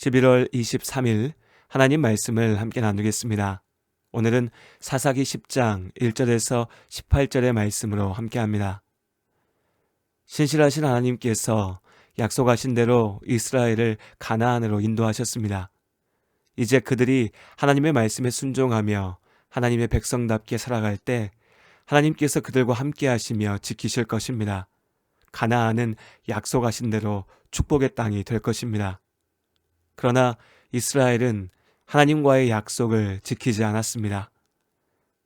11월 23일 하나님 말씀을 함께 나누겠습니다. 오늘은 사사기 10장 1절에서 18절의 말씀으로 함께합니다. 신실하신 하나님께서 약속하신 대로 이스라엘을 가나안으로 인도하셨습니다. 이제 그들이 하나님의 말씀에 순종하며 하나님의 백성답게 살아갈 때 하나님께서 그들과 함께 하시며 지키실 것입니다. 가나안은 약속하신 대로 축복의 땅이 될 것입니다. 그러나 이스라엘은 하나님과의 약속을 지키지 않았습니다.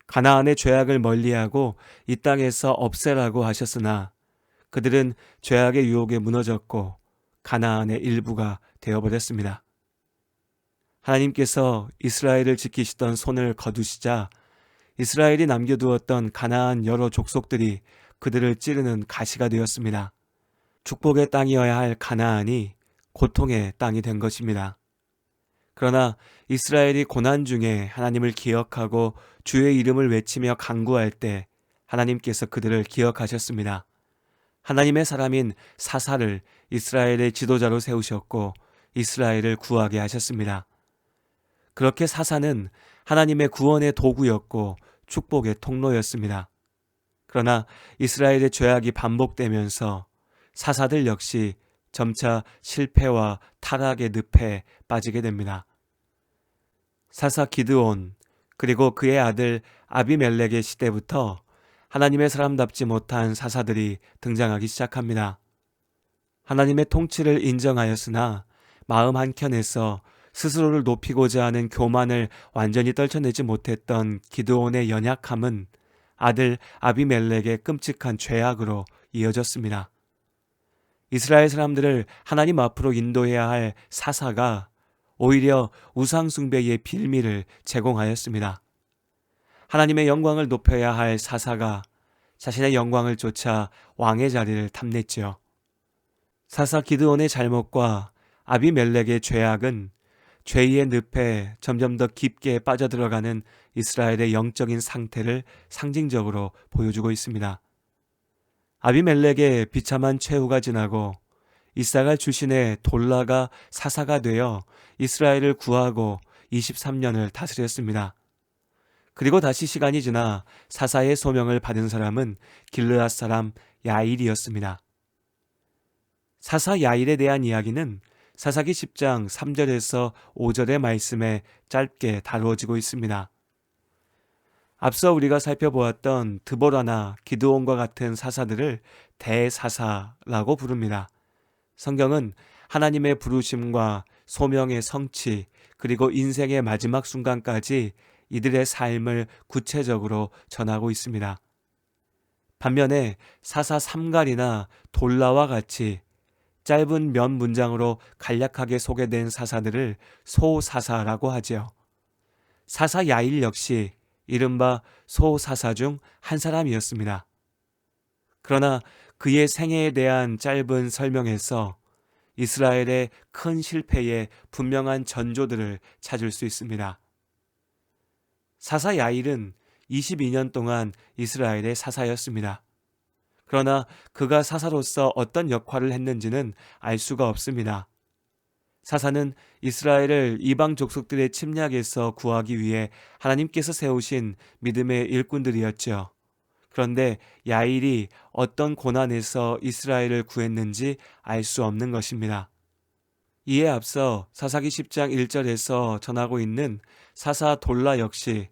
가나안의 죄악을 멀리하고 이 땅에서 없애라고 하셨으나 그들은 죄악의 유혹에 무너졌고 가나안의 일부가 되어버렸습니다. 하나님께서 이스라엘을 지키시던 손을 거두시자 이스라엘이 남겨두었던 가나안 여러 족속들이 그들을 찌르는 가시가 되었습니다. 축복의 땅이어야 할 가나안이 고통의 땅이 된 것입니다. 그러나 이스라엘이 고난 중에 하나님을 기억하고 주의 이름을 외치며 간구할 때 하나님께서 그들을 기억하셨습니다. 하나님의 사람인 사사를 이스라엘의 지도자로 세우셨고 이스라엘을 구하게 하셨습니다. 그렇게 사사는 하나님의 구원의 도구였고 축복의 통로였습니다. 그러나 이스라엘의 죄악이 반복되면서 사사들 역시 점차 실패와 타락의 늪에 빠지게 됩니다. 사사 기드온 그리고 그의 아들 아비멜렉의 시대부터 하나님의 사람답지 못한 사사들이 등장하기 시작합니다. 하나님의 통치를 인정하였으나 마음 한켠에서 스스로를 높이고자 하는 교만을 완전히 떨쳐내지 못했던 기드온의 연약함은 아들 아비멜렉의 끔찍한 죄악으로 이어졌습니다. 이스라엘 사람들을 하나님 앞으로 인도해야 할 사사가 오히려 우상숭배의 빌미를 제공하였습니다. 하나님의 영광을 높여야 할 사사가 자신의 영광을 쫓아 왕의 자리를 탐냈지요. 사사 기드온의 잘못과 아비멜렉의 죄악은 죄의 늪에 점점 더 깊게 빠져들어가는 이스라엘의 영적인 상태를 상징적으로 보여주고 있습니다. 아비멜렉의 비참한 최후가 지나고 이사갈 출신의 돌라가 사사가 되어 이스라엘을 구하고 23년을 다스렸습니다. 그리고 다시 시간이 지나 사사의 소명을 받은 사람은 길르앗 사람 야일이었습니다. 사사 야일에 대한 이야기는 사사기 10장 3절에서 5절의 말씀에 짧게 다루어지고 있습니다. 앞서 우리가 살펴보았던 드보라나 기드온과 같은 사사들을 대사사라고 부릅니다. 성경은 하나님의 부르심과 소명의 성취 그리고 인생의 마지막 순간까지 이들의 삶을 구체적으로 전하고 있습니다. 반면에 사사 삼갈이나 돌라와 같이 짧은 몇 문장으로 간략하게 소개된 사사들을 소사사라고 하죠. 사사 야일 역시 이른바 소사사 중 한 사람이었습니다. 그러나 그의 생애에 대한 짧은 설명에서 이스라엘의 큰 실패의 분명한 전조들을 찾을 수 있습니다. 사사 야일은 22년 동안 이스라엘의 사사였습니다. 그러나 그가 사사로서 어떤 역할을 했는지는 알 수가 없습니다. 사사는 이스라엘을 이방 족속들의 침략에서 구하기 위해 하나님께서 세우신 믿음의 일꾼들이었죠. 그런데 야일이 어떤 고난에서 이스라엘을 구했는지 알 수 없는 것입니다. 이에 앞서 사사기 10장 1절에서 전하고 있는 사사 돌라 역시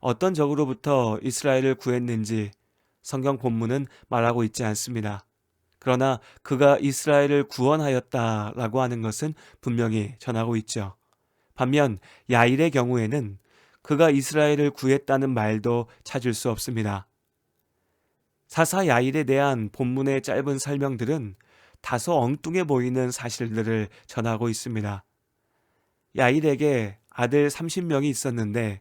어떤 적으로부터 이스라엘을 구했는지 성경 본문은 말하고 있지 않습니다. 그러나 그가 이스라엘을 구원하였다라고 하는 것은 분명히 전하고 있죠. 반면 야일의 경우에는 그가 이스라엘을 구했다는 말도 찾을 수 없습니다. 사사 야일에 대한 본문의 짧은 설명들은 다소 엉뚱해 보이는 사실들을 전하고 있습니다. 야일에게 아들 30명이 있었는데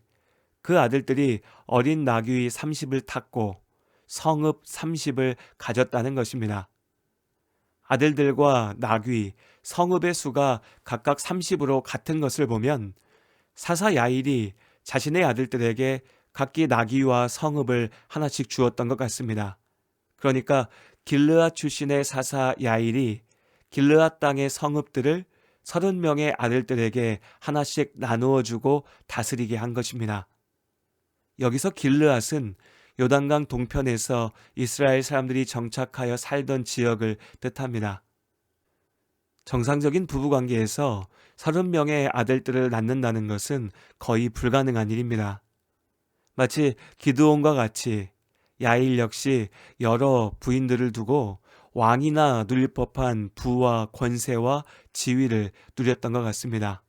그 아들들이 어린 나귀 30을 탔고 성읍 30을 가졌다는 것입니다. 아들들과 나귀, 성읍의 수가 각각 30으로 같은 것을 보면 사사 야일이 자신의 아들들에게 각기 나귀와 성읍을 하나씩 주었던 것 같습니다. 그러니까 길르앗 출신의 사사 야일이 길르앗 땅의 성읍들을 30명의 아들들에게 하나씩 나누어 주고 다스리게 한 것입니다. 여기서 길르앗은 요단강 동편에서 이스라엘 사람들이 정착하여 살던 지역을 뜻합니다. 정상적인 부부관계에서 30명의 아들들을 낳는다는 것은 거의 불가능한 일입니다. 마치 기드온과 같이 야일 역시 여러 부인들을 두고 왕이나 누릴 법한 부와 권세와 지위를 누렸던 것 같습니다.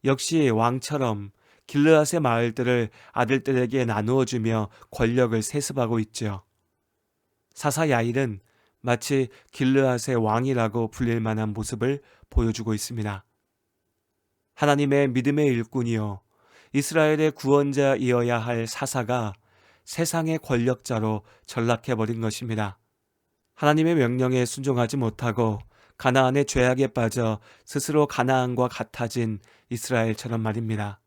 역시 왕처럼 길르앗의 마을들을 아들들에게 나누어 주며 권력을 세습하고 있죠. 사사 야일은 마치 길르앗의 왕이라고 불릴 만한 모습을 보여주고 있습니다. 하나님의 믿음의 일꾼이요 이스라엘의 구원자이어야 할 사사가 세상의 권력자로 전락해버린 것입니다. 하나님의 명령에 순종하지 못하고 가나안의 죄악에 빠져 스스로 가나안과 같아진 이스라엘처럼 말입니다.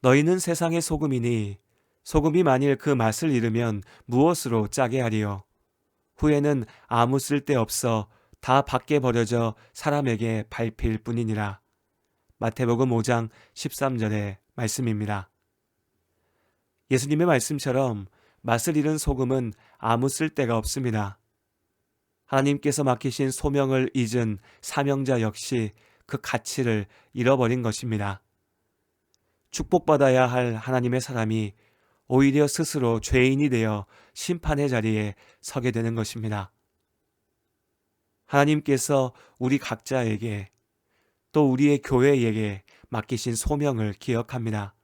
너희는 세상의 소금이니 소금이 만일 그 맛을 잃으면 무엇으로 짜게 하리요? 후에는 아무 쓸데없어 다 밖에 버려져 사람에게 밟힐 뿐이니라. 마태복음 5장 13절의 말씀입니다. 예수님의 말씀처럼 맛을 잃은 소금은 아무 쓸데가 없습니다. 하나님께서 맡기신 소명을 잊은 사명자 역시 그 가치를 잃어버린 것입니다. 축복받아야 할 하나님의 사람이 오히려 스스로 죄인이 되어 심판의 자리에 서게 되는 것입니다. 하나님께서 우리 각자에게 또 우리의 교회에게 맡기신 소명을 기억합니다.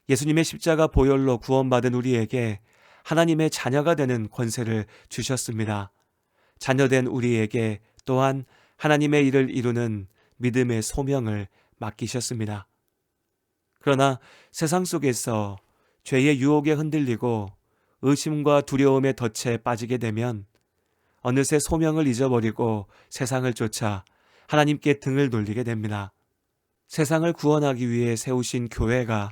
예수님의 십자가 보혈로 구원받은 우리에게 하나님의 자녀가 되는 권세를 주셨습니다. 자녀된 우리에게 또한 하나님의 일을 이루는 믿음의 소명을 맡기셨습니다. 그러나 세상 속에서 죄의 유혹에 흔들리고 의심과 두려움의 덫에 빠지게 되면 어느새 소명을 잊어버리고 세상을 쫓아 하나님께 등을 돌리게 됩니다. 세상을 구원하기 위해 세우신 교회가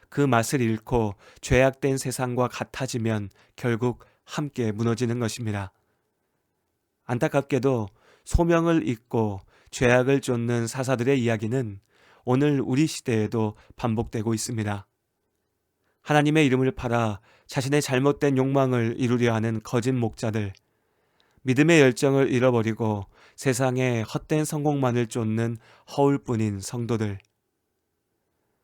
그 맛을 잃고 죄악된 세상과 같아지면 결국 함께 무너지는 것입니다. 안타깝게도 소명을 잊고 죄악을 쫓는 사사들의 이야기는 오늘 우리 시대에도 반복되고 있습니다. 하나님의 이름을 팔아 자신의 잘못된 욕망을 이루려 하는 거짓 목자들, 믿음의 열정을 잃어버리고 세상의 헛된 성공만을 쫓는 허울뿐인 성도들,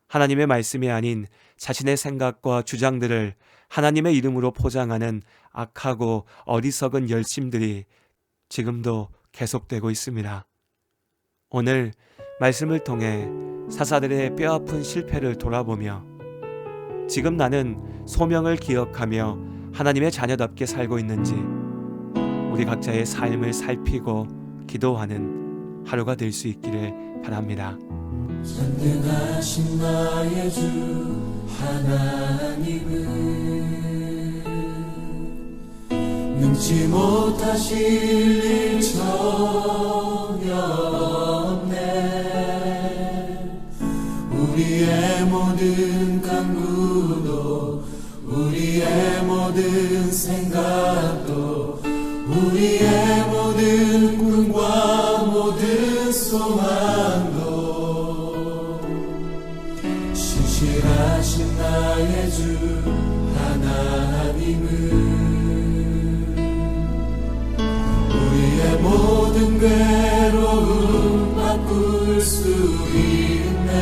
하나님의 말씀이 아닌 자신의 생각과 주장들을 하나님의 이름으로 포장하는 악하고 어리석은 열심들이 지금도 계속되고 있습니다. 오늘 말씀을 통해 사사들의 뼈아픈 실패를 돌아보며 지금 나는 소명을 기억하며 하나님의 자녀답게 살고 있는지 우리 각자의 삶을 살피고 기도하는 하루가 될 수 있기를 바랍니다. 전능하신 나의 주 하나님은 능치 못하실 일 전혀 없네. 우리의 모든 간구도 우리의 모든 생각도 우리의 모든 꿈과 모든 소망도 신실하신 나의 주 하나님은 우리의 모든 괴로움 바꿀 수 있네.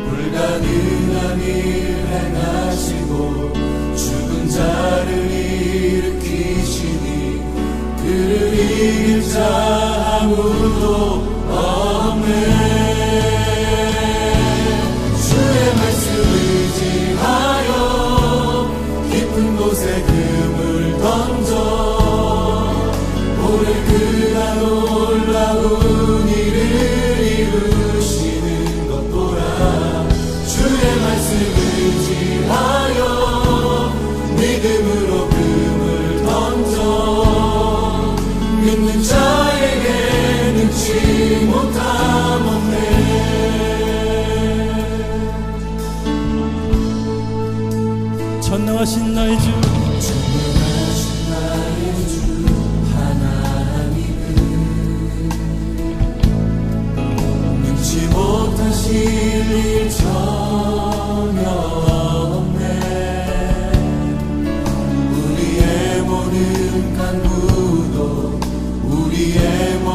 불가능한 일 행하시고 죽은 자를 일으키시니 그를 이길 자 아무도 없네. 주의 말씀 의지하여 깊은 곳에 금을 던져 오늘 그가 놀라운 일을 이루시는 것 보라. 주의 말씀 의지하여 믿음으로 금을 던져 믿는 자에게 능치 못함 없네.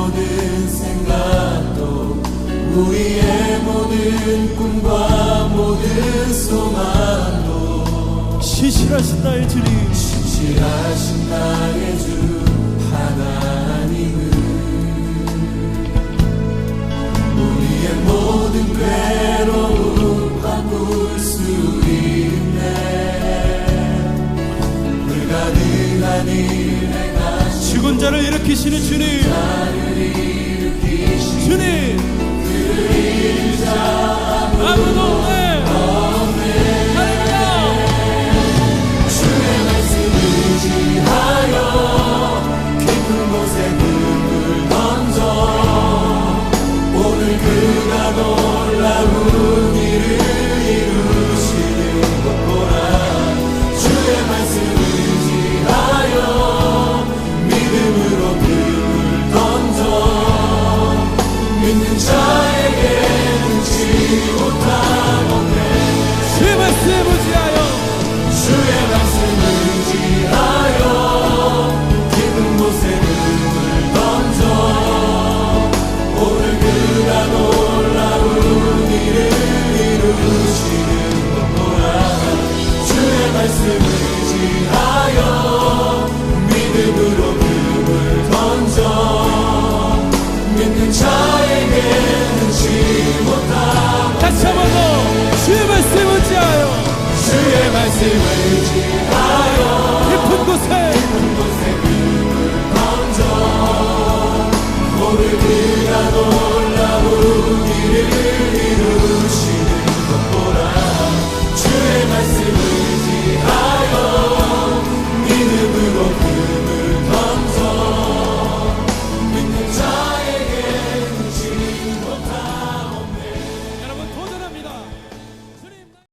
모든 생각도 우리의 모든 꿈과 모든 소망도 신실하신 나의 주님, 신실하신 나의 주 하나님은 우리의 모든 괴로움 바꿀 수 있네. 불가능한 일 행하시고 죽은 자를 일으키시는 주님, 나를 일으키시니 주님, 그를 자 아무도 없네. 할렐루야. 주의 말씀 의지하여 깊은 곳에 금을 던져 오늘 그가 놀라운 일을 이루시는 것 보라. 주의 말씀 의지하여 믿음으로 금을 던져 믿는 자에게 능치 못한 없네. 주의 말씀 의지하여 주의 말씀 의지하여 깊은 곳에 금을 던져 오늘 그가 놀라운 일을 이루시는 것 보라. 주의 말씀 의지하여 믿음으로 금을 던져 믿는 자에게 능치 못함. 다시 한번 더 주의 말씀 의지하여 주의 말씀 의지하여 깊은 곳에 금을 던져 오늘 그가 놀라운 일을